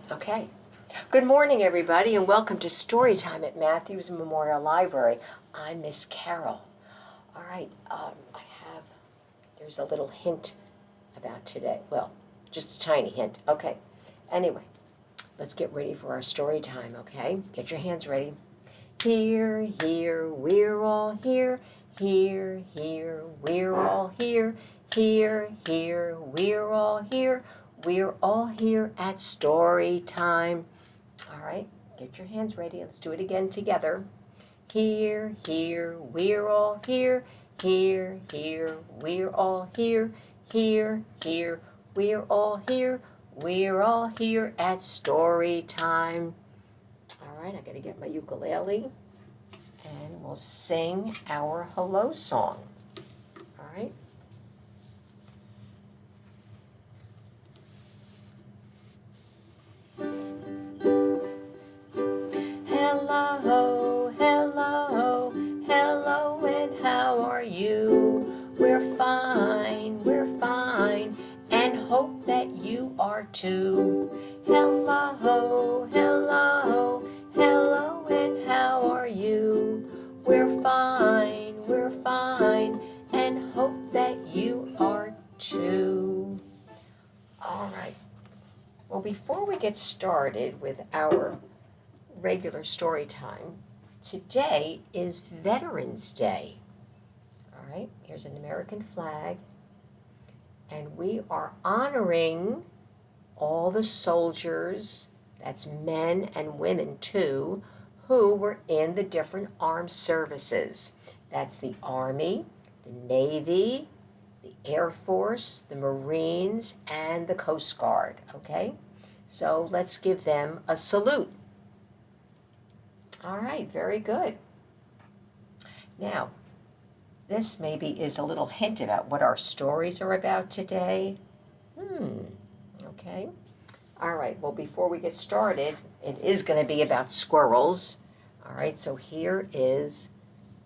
Okay. Good morning, everybody, and welcome to Storytime at Matthews Memorial Library. I'm Miss Carol. All right, there's a little hint about today. Well, just a tiny hint. Okay. Anyway, let's get ready for our story time, okay? Get your hands ready. Here, here, we're all here. Here, here, we're all here. Here, here, we're all here. We're all here at story time. All right, get your hands ready. Let's do it again together. Here, here, we're all here. Here, here, we're all here. Here, here, we're all here. We're all here at story time. All right, I gotta get my ukulele and we'll sing our hello song. All right. Hello, hello, hello, and how are you? We're fine, and hope that you are too. Hello, hello, hello, and how are you? We're fine, and hope that you are too. All right. Well, before we get started with our regular story time, today is Veterans Day. All right, here's an American flag, and we are honoring all the soldiers, that's men and women too, who were in the different armed services. That's the Army, the Navy, the Air Force, the Marines, and the Coast Guard, okay? So let's give them a salute. All right, very good. Now, this maybe is a little hint about what our stories are about today. Okay. All right, well, before we get started, it is going to be about squirrels. All right, so here is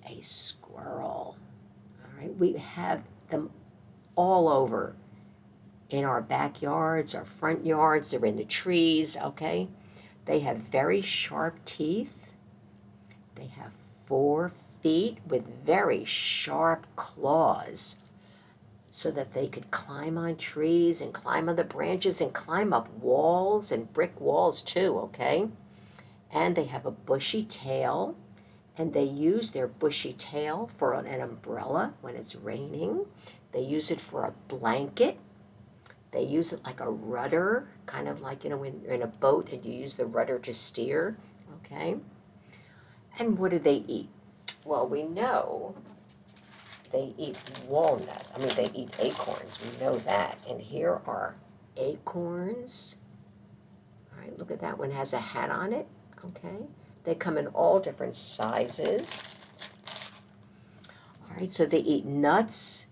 a squirrel. All right, we have them all over in our backyards, our front yards, they're in the trees, okay? They have very sharp teeth. They have 4 feet with very sharp claws so that they could climb on trees and climb on the branches and climb up walls and brick walls too, okay? And they have a bushy tail, and they use their bushy tail for an umbrella when it's raining. They use it for a blanket. They use it like a rudder, kind of like, when you're in a boat and you use the rudder to steer, okay? And what do they eat? Well, we know they eat they eat acorns. We know that. And here are acorns. All right, look at that one, has a hat on it, okay? They come in all different sizes. All right, so they eat nuts,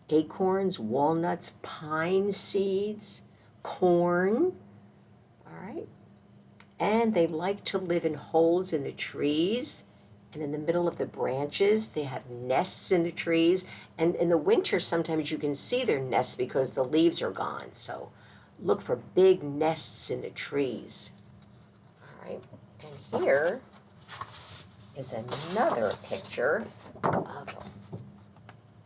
acorns, walnuts, pine seeds, corn, all right? And they like to live in holes in the trees and in the middle of the branches. They have nests in the trees. And in the winter, sometimes you can see their nests because the leaves are gone. So look for big nests in the trees. All right, and here is another picture of them.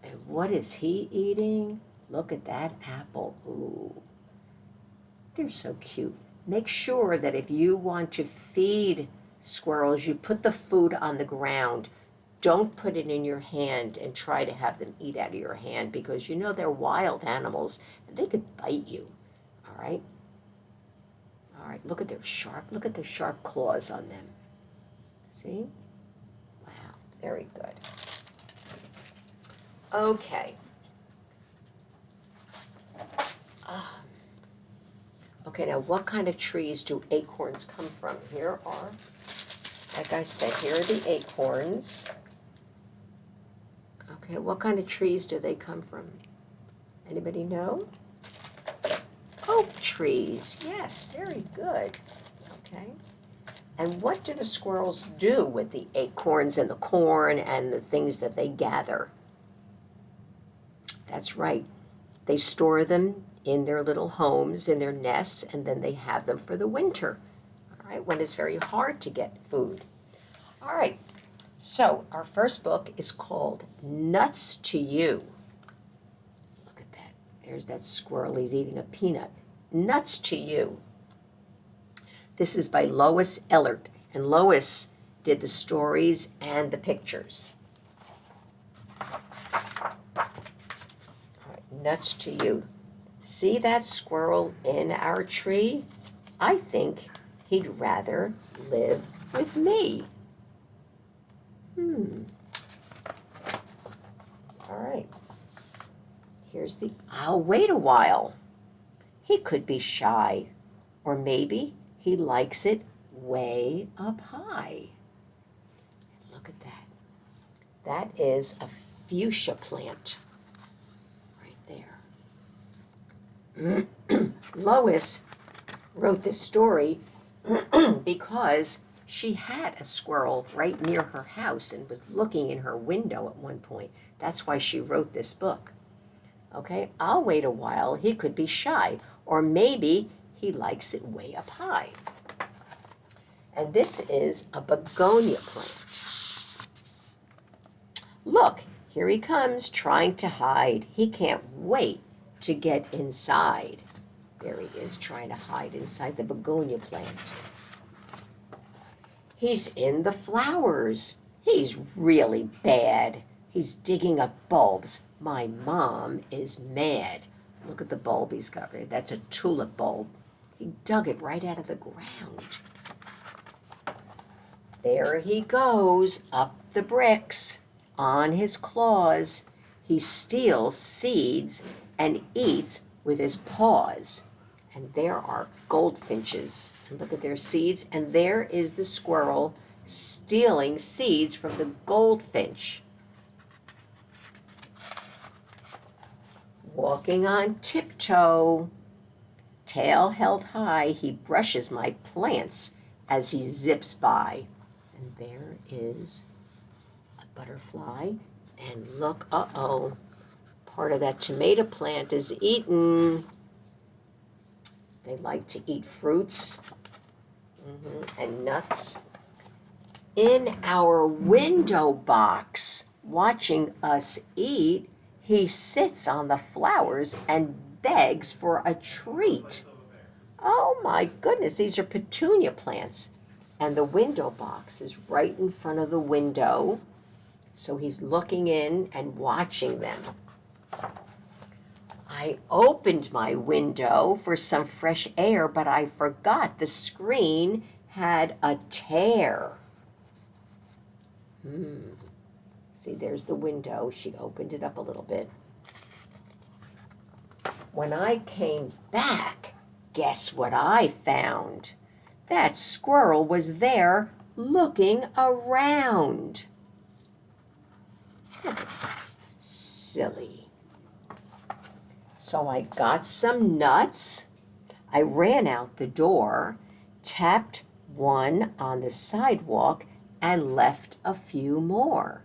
And what is he eating? Look at that apple. Ooh, they're so cute. Make sure that if you want to feed squirrels, you put the food on the ground. Don't put it in your hand and try to have them eat out of your hand because they're wild animals and they could bite you. All right? All right, look at their sharp claws on them. See? Wow, very good. Okay. Okay, now what kind of trees do acorns come from? Here are, like I said, here are the acorns. Okay, what kind of trees do they come from? Anybody know? Oak trees. Yes, very good. Okay. And what do the squirrels do with the acorns and the corn and the things that they gather? That's right. They store them in their little homes, in their nests, and then they have them for the winter, all right, when it's very hard to get food. All right, so our first book is called Nuts to You. Look at that. There's that squirrel. He's eating a peanut. Nuts to You. This is by Lois Ellert, and Lois did the stories and the pictures. All right, Nuts to You. See that squirrel in our tree? I think he'd rather live with me. All right. I'll wait a while. He could be shy, or maybe he likes it way up high. Look at that. That is a fuchsia plant right there. Lois wrote this story because she had a squirrel right near her house and was looking in her window at one point. That's why she wrote this book. Okay, I'll wait a while. He could be shy, or maybe he likes it way up high. And this is a begonia plant. Look, here he comes trying to hide. He can't wait to get inside. There he is trying to hide inside the begonia plant. He's in the flowers. He's really bad. He's digging up bulbs. My mom is mad. Look at the bulb he's got there. That's a tulip bulb. He dug it right out of the ground. There he goes, up the bricks, on his claws. He steals seeds and eats with his paws. And there are goldfinches. And look at their seeds. And there is the squirrel stealing seeds from the goldfinch. Walking on tiptoe, tail held high, he brushes my plants as he zips by. And there is a butterfly. And look, uh-oh, part of that tomato plant is eaten. They like to eat fruits and nuts. In our window box, watching us eat, he sits on the flowers and begs for a treat. Oh my goodness, these are petunia plants. And the window box is right in front of the window. So he's looking in and watching them. I opened my window for some fresh air, but I forgot the screen had a tear. See, there's the window. She opened it up a little bit. When I came back, guess what I found? That squirrel was there looking around. Silly. So I got some nuts. I ran out the door, tapped one on the sidewalk, and left a few more.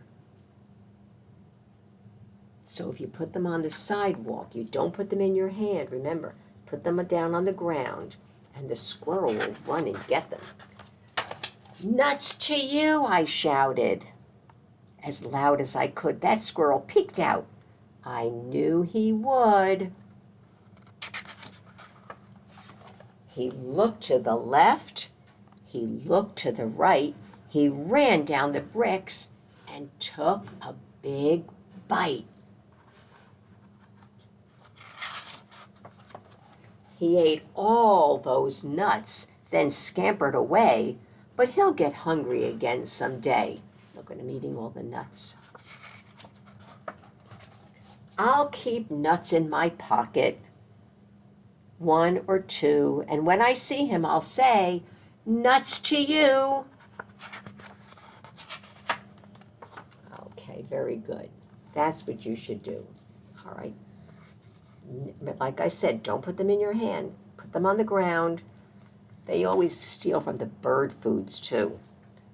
So if you put them on the sidewalk, you don't put them in your hand, remember, put them down on the ground, and the squirrel will run and get them. Nuts to you, I shouted as loud as I could. That squirrel peeked out. I knew he would. He looked to the left. He looked to the right. He ran down the bricks and took a big bite. He ate all those nuts, then scampered away, but he'll get hungry again someday. Look at him eating all the nuts. I'll keep nuts in my pocket, 1 or 2, and when I see him, I'll say, "Nuts to you." Okay, very good. That's what you should do. All right. Like I said, don't put them in your hand. Put them on the ground. They always steal from the bird foods, too,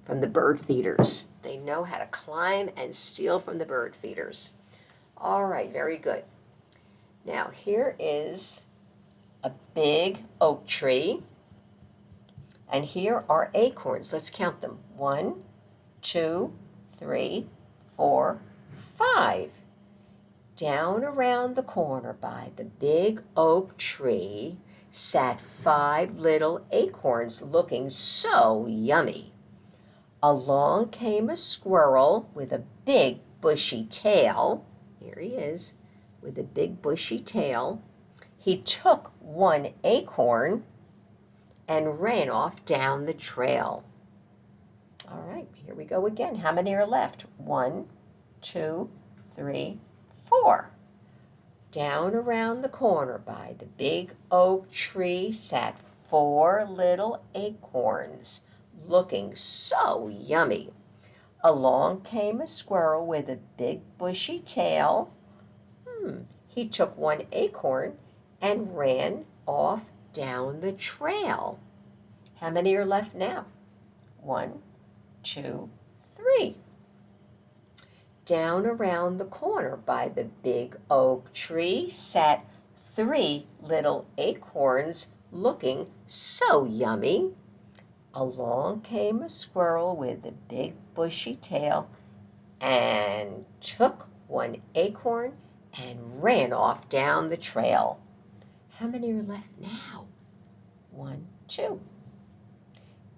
from the bird feeders. They know how to climb and steal from the bird feeders. All right, very good. Now, here is a big oak tree. And here are acorns. Let's count them. 1, 2, 3, 4, 5. Down around the corner by the big oak tree sat 5 little acorns looking so yummy. Along came a squirrel with a big bushy tail. Here he is with a big bushy tail. He took 1 acorn and ran off down the trail. All right, here we go again. How many are left? 1, 2, 3, 4. Down around the corner by the big oak tree sat 4 little acorns, looking so yummy. Along came a squirrel with a big bushy tail. He took 1 acorn and ran off down the trail. How many are left now? 1, 2, 3. Down around the corner by the big oak tree sat 3 little acorns looking so yummy. Along came a squirrel with a big bushy tail and took 1 acorn and ran off down the trail. How many are left now? 1, 2.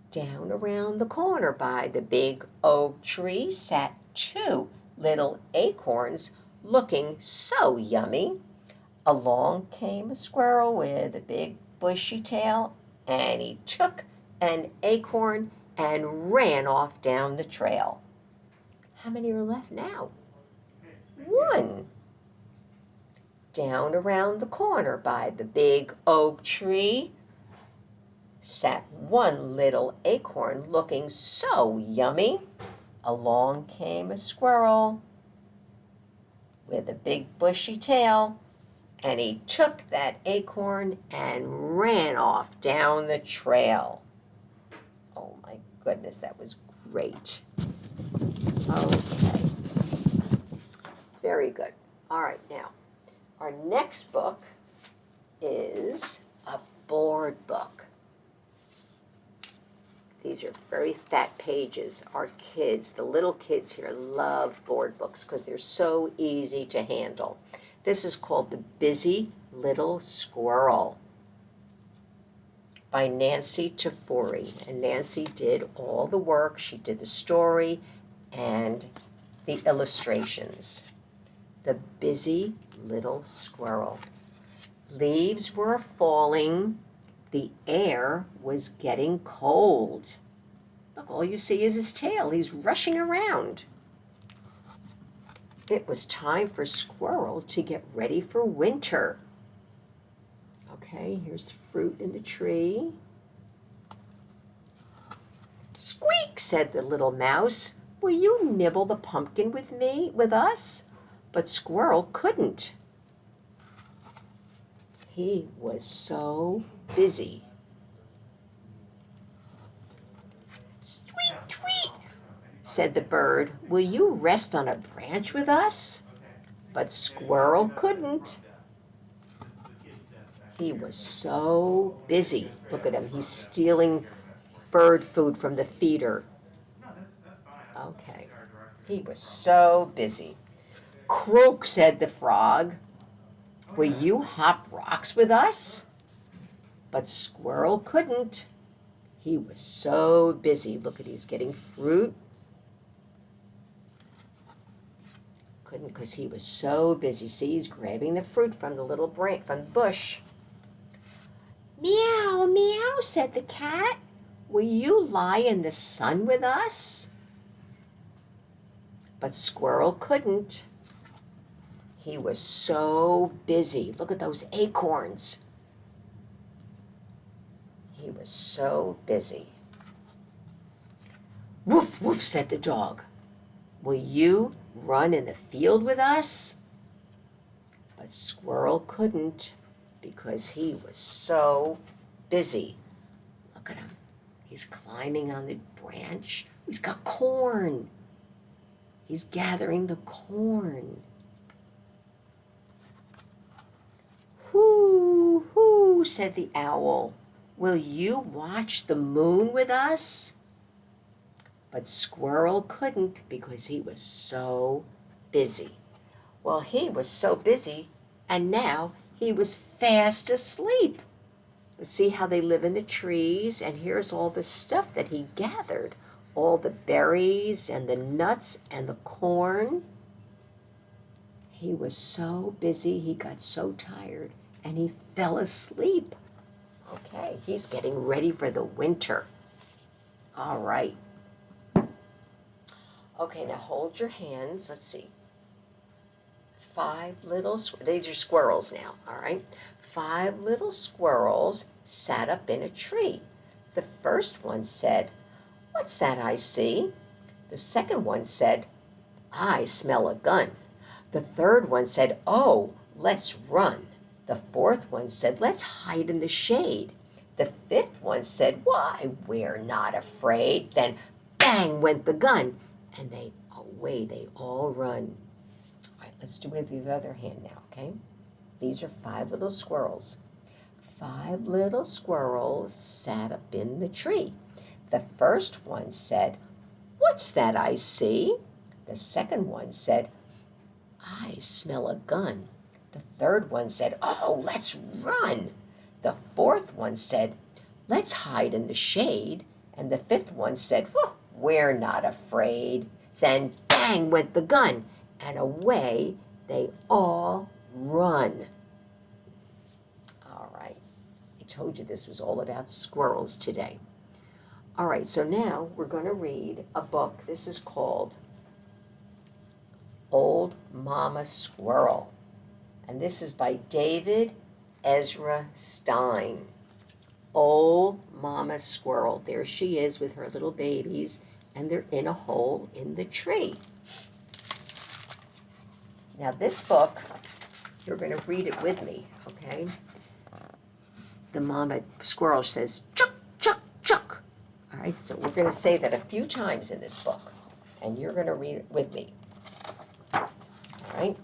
Down around the corner by the big oak tree sat 2 little acorns looking so yummy. Along came a squirrel with a big bushy tail, and he took an acorn and ran off down the trail. How many are left now? 1. Down around the corner by the big oak tree sat 1 little acorn looking so yummy. Along came a squirrel with a big bushy tail, and he took that acorn and ran off down the trail. Oh my goodness, that was great. Okay. Very good. All right, now, our next book is a board book. These are very fat pages. Our kids, the little kids here, love board books because they're so easy to handle. This is called The Busy Little Squirrel by Nancy Tafuri. And Nancy did all the work. She did the story and the illustrations. The Busy Little Squirrel. Leaves were falling. The air was getting cold. Look, all you see is his tail. He's rushing around. It was time for Squirrel to get ready for winter. Okay, here's fruit in the tree. Squeak, said the little mouse. Will you nibble the pumpkin with us? But Squirrel couldn't. He was so busy. Tweet, tweet, said the bird. Will you rest on a branch with us? But Squirrel couldn't. He was so busy. Look at him. He's stealing bird food from the feeder. Okay. He was so busy. Croak, said the frog. Will you hop rocks with us? But Squirrel couldn't. He was so busy. Look at, he's getting fruit. Couldn't because he was so busy. See, he's grabbing the fruit from the little branch, from the bush. Meow, meow, said the cat. Will you lie in the sun with us? But Squirrel couldn't. He was so busy. Look at those acorns. He was so busy. Woof, woof, said the dog. Will you run in the field with us? But Squirrel couldn't because he was so busy. Look at him. He's climbing on the branch. He's got corn. He's gathering the corn. Hoo, hoo. "Oh," said the owl, "will you watch the moon with us?" But Squirrel couldn't because he was so busy. Well, he was so busy, and now he was fast asleep. But see how they live in the trees, and here's all the stuff that he gathered, all the berries and the nuts and the corn. He was so busy, he got so tired, and he fell asleep. Okay, he's getting ready for the winter. All right. Okay, now hold your hands. Let's see. These are squirrels now, all right? 5 little squirrels sat up in a tree. The first one said, "What's that I see?" The second one said, "I smell a gun." The third one said, "Oh, let's run." The fourth one said, "Let's hide in the shade." The fifth one said, "Why, we're not afraid." Then bang went the gun, and away they all run. All right, let's do it with the other hand now, okay? These are 5 little squirrels. 5 little squirrels sat up in the tree. The first one said, "What's that I see?" The second one said, "I smell a gun." The third one said, "Oh, let's run." The fourth one said, "Let's hide in the shade." And the fifth one said, "We're not afraid." Then bang went the gun, and away they all run. All right, I told you this was all about squirrels today. All right, so now we're going to read a book. This is called Old Mama Squirrel, and this is by David Ezra Stein. Old Mama Squirrel. There she is with her little babies, and they're in a hole in the tree. Now this book, you're going to read it with me, okay? The mama squirrel says, "Chuck, chuck, chuck." All right, so we're going to say that a few times in this book, and you're going to read it with me. All right?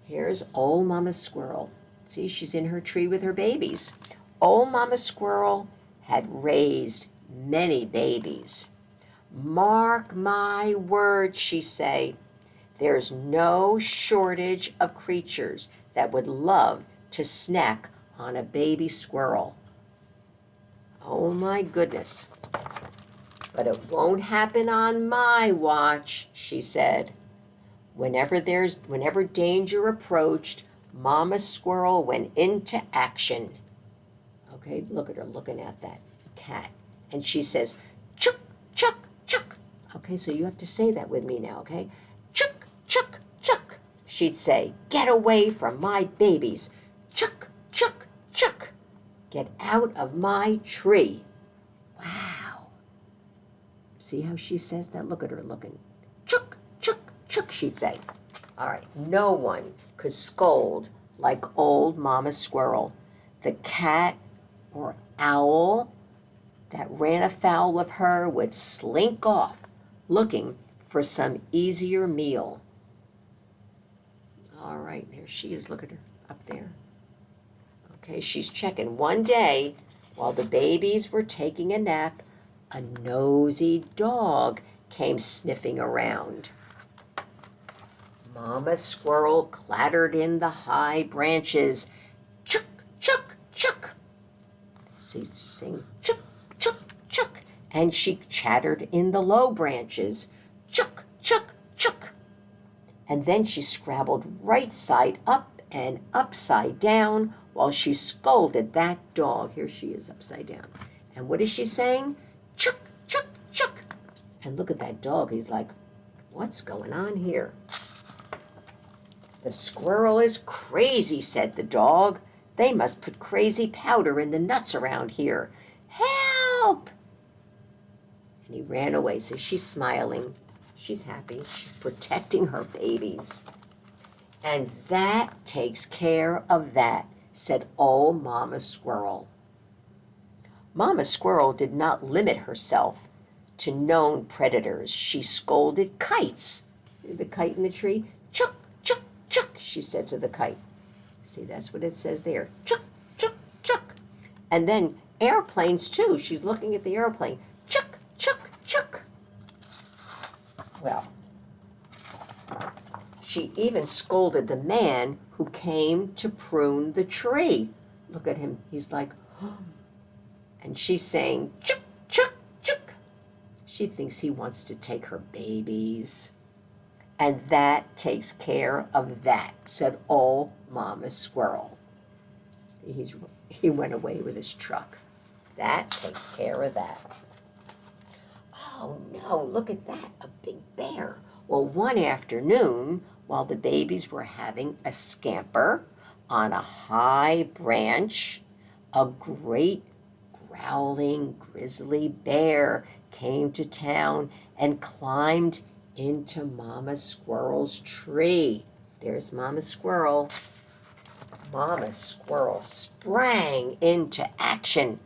Here's old Mama Squirrel. See, she's in her tree with her babies. Old Mama Squirrel had raised many babies. "Mark my words," she say, "there's no shortage of creatures that would love to snack on a baby squirrel." Oh my goodness. "But it won't happen on my watch," she said. Whenever danger approached, Mama Squirrel went into action. Okay, look at her looking at that cat. And she says, "Chuck, chuck, chuck." Okay, so you have to say that with me now, okay? "Chuck, chuck, chuck." She'd say, "Get away from my babies. Chuck, chuck, chuck. Get out of my tree." Wow. See how she says that? Look at her looking. "Chuck, chuck, chuck," she'd say. All right, no one could scold like old Mama Squirrel. The cat or owl that ran afoul of her would slink off looking for some easier meal. All right, there she is. Look at her up there. Okay, she's checking. One day, while the babies were taking a nap, a nosy dog came sniffing around. Mama Squirrel clattered in the high branches. "Chuck, chuck, chuck." She's saying, "Chuck, chuck, chuck." And she chattered in the low branches. "Chuck, chuck, chuck." And then she scrabbled right side up and upside down while she scolded that dog. Here she is upside down. And what is she saying? "Chuck, chuck, chuck." And look at that dog. He's like, "What's going on here?" "The squirrel is crazy," said the dog. "They must put crazy powder in the nuts around here. Help!" And he ran away. So she's smiling. She's happy. She's protecting her babies. "And that takes care of that," said old Mama Squirrel. Mama Squirrel did not limit herself to known predators. She scolded kites. The kite in the tree. "Chuck, chuck, chuck," she said to the kite. See, that's what it says there. "Chuck, chuck, And then airplanes too. She's looking at the airplane. Chuck, chuck, chuck. Well, she even scolded the man who came to prune the tree. Look at him. He's like, oh. And she's saying, chuck, chuck, chuck. She thinks he wants to take her babies. And that takes care of that, said old Mama Squirrel. He went away with his truck. That takes care of that. Oh no, look at that, a big bear. Well, one afternoon, while the babies were having a scamper on a high branch, a great growling grizzly bear came to town and climbed into Mama Squirrel's tree. There's Mama Squirrel. Mama Squirrel sprang into action.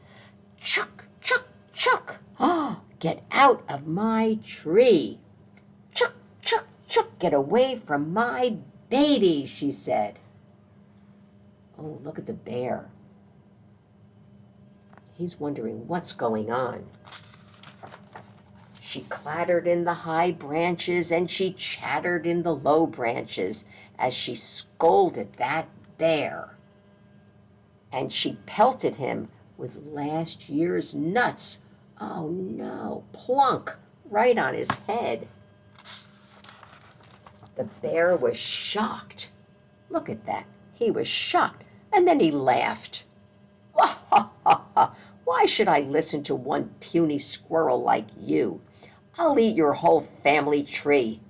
Chuck, chuck, chuck. Ah, get out of my tree. Chuck, chuck, chuck, get away from my baby, she said. Oh, look at the bear. He's wondering what's going on. She clattered in the high branches and she chattered in the low branches as she scolded that bear. And she pelted him with last year's nuts. Oh no, plunk, right on his head. The bear was shocked. Look at that. He was shocked. And then he laughed. Why should I listen to one puny squirrel like you? I'll eat your whole family tree.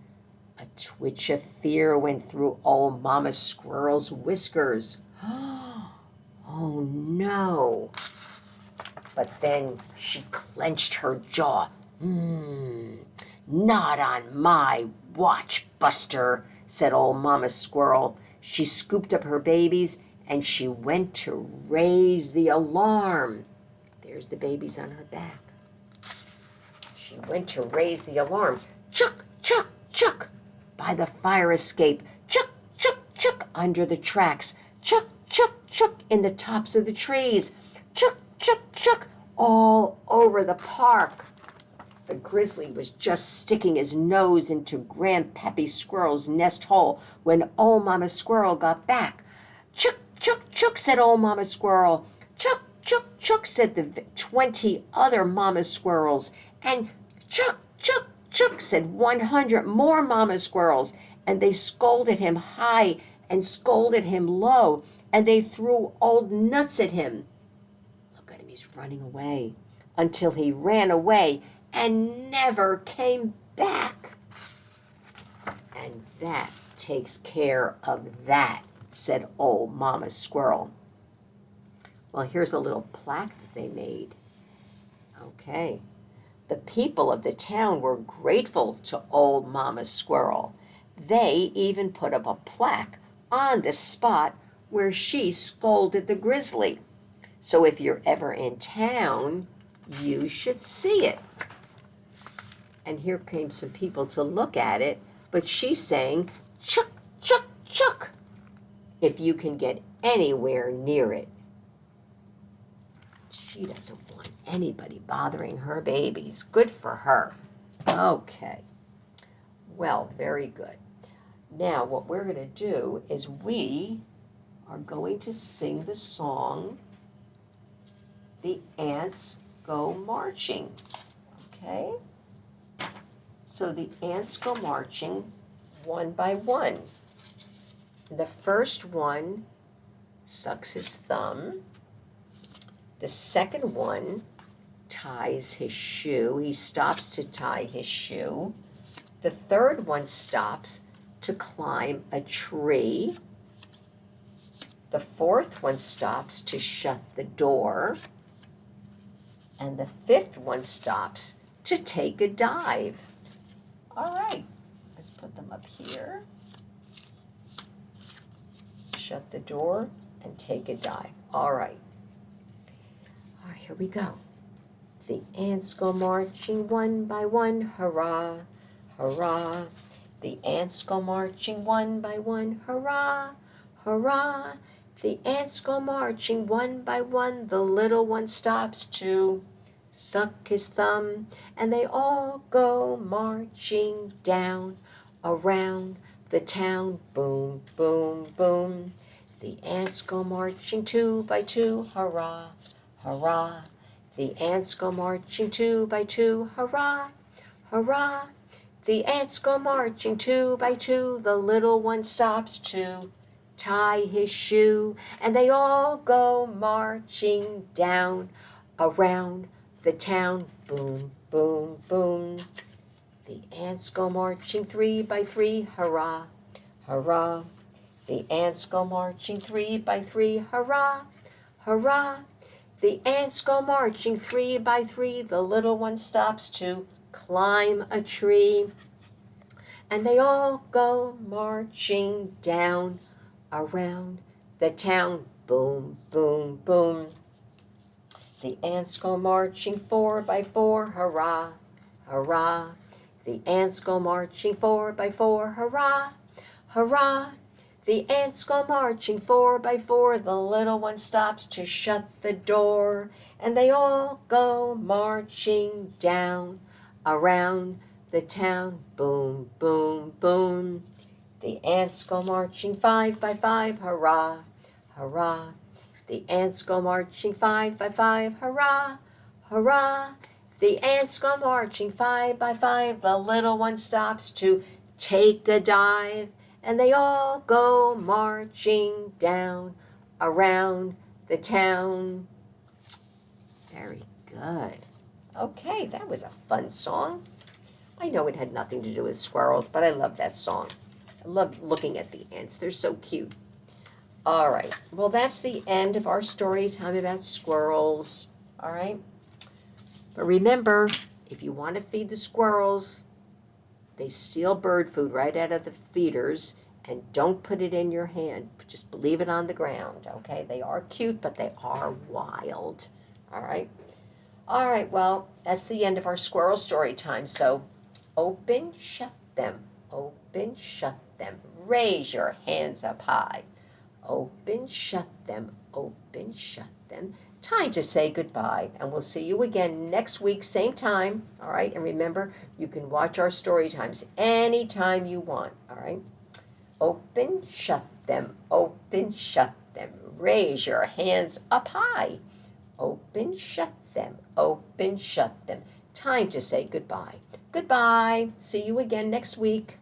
A twitch of fear went through old Mama Squirrel's whiskers. Oh no. But then she clenched her jaw. Not on my watch, Buster, said old Mama Squirrel. She scooped up her babies and she went to raise the alarm. There's the babies on her back. She went to raise the alarm. Chuck, chuck, chuck, by the fire escape. Chuck, chuck, chuck, under the tracks. Chuck, chuck, chuck, in the tops of the trees. Chuck, chuck, chuck, all over the park. The grizzly was just sticking his nose into Grandpappy Squirrel's nest hole when old Mama Squirrel got back. Chuck, chuck, chuck, said old Mama Squirrel. Chuck, chuck, chuck, said the 20 other Mama Squirrels. And chuck, chuck, chuck, said 100 more Mama Squirrels. And they scolded him high and scolded him low. And they threw old nuts at him. Look at him, he's running away. Until he ran away and never came back. And that takes care of that, said old Mama Squirrel. Well, here's a little plaque that they made. Okay. The people of the town were grateful to old Mama Squirrel. They even put up a plaque on the spot where she scolded the grizzly. So if you're ever in town, you should see it. And here came some people to look at it, but she's saying, chuck, chuck, chuck, if you can get anywhere near it. She doesn't want anybody bothering her babies. Good for her. Okay. Well, very good. Now, what we're going to do is we are going to sing the song, The Ants Go Marching. Okay? So the ants go marching one by one. The first one sucks his thumb. The second one ties his shoe. He stops to tie his shoe. The third one stops to climb a tree. The fourth one stops to shut the door. And the fifth one stops to take a dive. All right, let's put them up here. Shut the door and take a dive. All right. All right, here we go. The ants go marching one by one, hurrah, hurrah. The ants go marching one by one, hurrah, hurrah. The ants go marching one by one. The little one stops to suck his thumb, and they all go marching down around the town. Boom, boom, boom. The ants go marching two by two. Hurrah, hurrah. The ants go marching two by two. Hurrah, hurrah. The ants go marching two by two. The little one stops to tie his shoe, and they all go marching down around the town. Boom, boom, boom. The ants go marching three by three. Hurrah, hurrah. The ants go marching three by three. Hurrah, hurrah. The ants go marching three by three. The little one stops to climb a tree, and they all go marching down around the town. Boom, boom, boom. The ants go marching four by four. Hurrah, hurrah. The ants go marching four by four. Hurrah, hurrah. The ants go marching four by four. The little one stops to shut the door, and they all go marching down around the town. Boom, boom, boom. The ants go marching five by five. Hurrah, hurrah. The ants go marching five by five. Hurrah, hurrah. The ants go marching five by five. The little one stops to take a dive, and they all go marching down around the town. Very good. Okay, that was a fun song. I know it had nothing to do with squirrels, but I love that song. I love looking at the ants. They're so cute. All right. Well, that's the end of our story time about squirrels. All right. But remember, if you want to feed the squirrels, they steal bird food right out of the feeders, and don't put it in your hand. Just leave it on the ground, okay? They are cute, but they are wild. All right. All right. Well, that's the end of our squirrel story time. So open, shut them. Open, shut them. Raise your hands up high. Open, shut them. Open, shut them. Time to say goodbye, and we'll see you again next week, same time. All right, and remember, you can watch our story times anytime you want. All right. Open, shut them. Open, shut them. Raise your hands up high. Open, shut them. Open, shut them. Time to say goodbye. Goodbye. See you again next week.